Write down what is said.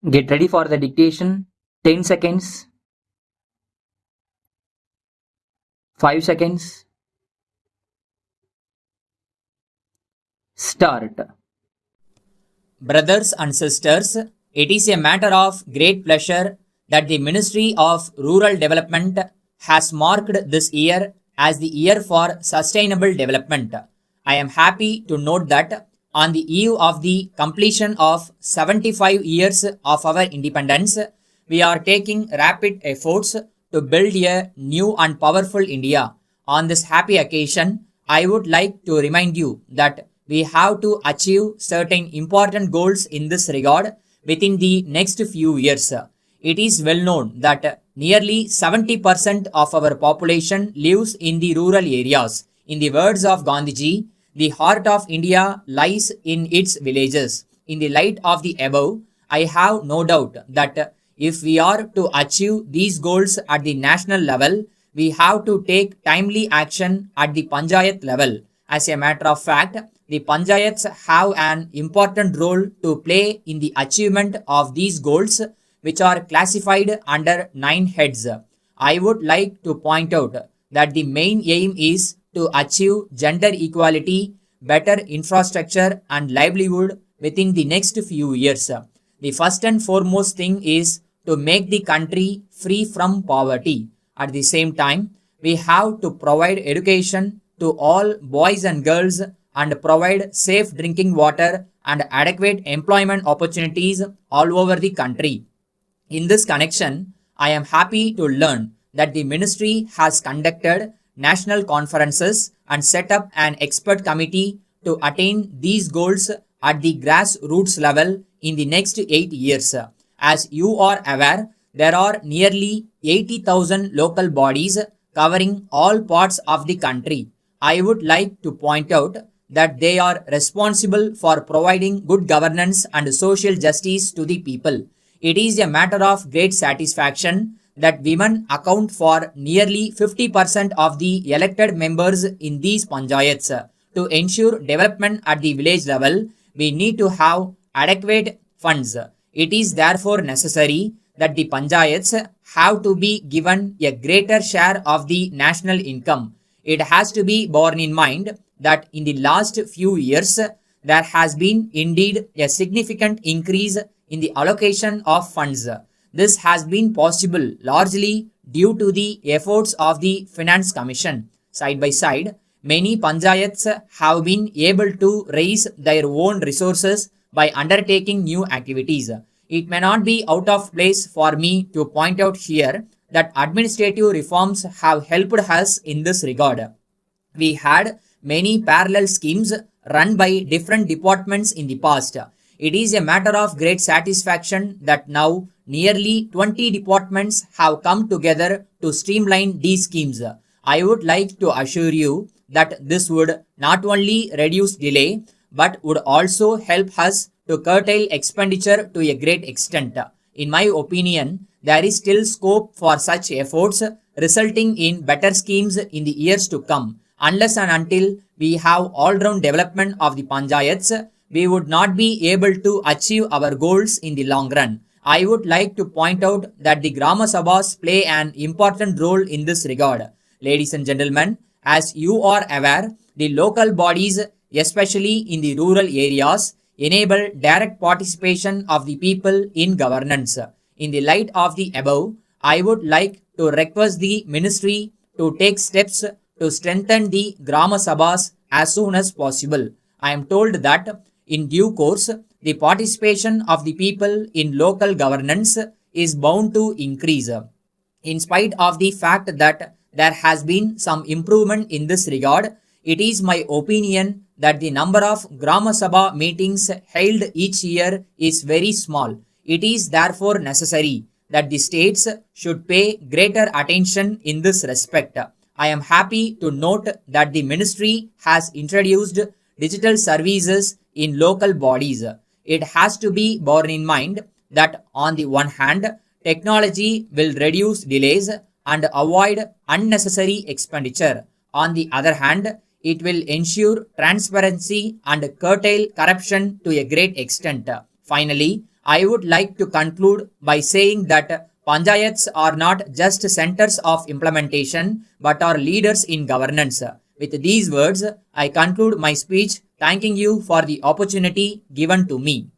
Get ready for the dictation. 10 seconds. 5 seconds. Start. Brothers and sisters, it is a matter of great pleasure that the Ministry of Rural Development has marked this year as the Year for Sustainable Development. I am happy to note that on the eve of the completion of 75 years of our independence, we are taking rapid efforts to build a new and powerful India. On this happy occasion, I would like to remind you that we have to achieve certain important goals in this regard within the next few years. It is well known that nearly 70% of our population lives in the rural areas. In the words of Gandhiji, the heart of India lies in its villages. In the light of the above, I have no doubt that if we are to achieve these goals at the national level, we have to take timely action at the panchayat level. As a matter of fact, the panchayats have an important role to play in the achievement of these goals, which are classified under 9 heads. I would like to point out that the main aim is to achieve gender equality, better infrastructure and livelihood within the next few years. The first and foremost thing is to make the country free from poverty. At the same time, we have to provide education to all boys and girls and provide safe drinking water and adequate employment opportunities all over the country. In this connection, I am happy to learn that the ministry has conducted national conferences and set up an expert committee to attain these goals at the grassroots level in the next 8 years. As you are aware, there are nearly 80,000 local bodies covering all parts of the country. I would like to point out that they are responsible for providing good governance and social justice to the people. It is a matter of great satisfaction that women account for nearly 50% of the elected members in these panchayats. To ensure development at the village level, we need to have adequate funds. It is therefore necessary that the panchayats have to be given a greater share of the national income. It has to be borne in mind that in the last few years, there has been indeed a significant increase in the allocation of funds. This has been possible largely due to the efforts of the Finance Commission. Side by side, many panchayats have been able to raise their own resources by undertaking new activities. It may not be out of place for me to point out here that administrative reforms have helped us in this regard. We had many parallel schemes run by different departments in the past. It is a matter of great satisfaction that now nearly 20 departments have come together to streamline these schemes. I would like to assure you that this would not only reduce delay but would also help us to curtail expenditure to a great extent. In my opinion, there is still scope for such efforts, resulting in better schemes in the years to come. Unless and until we have all-round development of the panchayats, we would not be able to achieve our goals in the long run. I would like to point out that the Grama Sabhas play an important role in this regard. Ladies and gentlemen, as you are aware, the local bodies, especially in the rural areas, enable direct participation of the people in governance. In the light of the above, I would like to request the ministry to take steps to strengthen the Grama Sabhas as soon as possible. I am told that in due course, the participation of the people in local governance is bound to increase. In spite of the fact that there has been some improvement in this regard, it is my opinion that the number of Grama Sabha meetings held each year is very small. It is therefore necessary that the states should pay greater attention in this respect. I am happy to note that the ministry has introduced digital services in local bodies. It has to be borne in mind that on the one hand, technology will reduce delays and avoid unnecessary expenditure. On the other hand, it will ensure transparency and curtail corruption to a great extent. Finally, I would like to conclude by saying that panchayats are not just centers of implementation but are leaders in governance. With these words, I conclude my speech, thanking you for the opportunity given to me.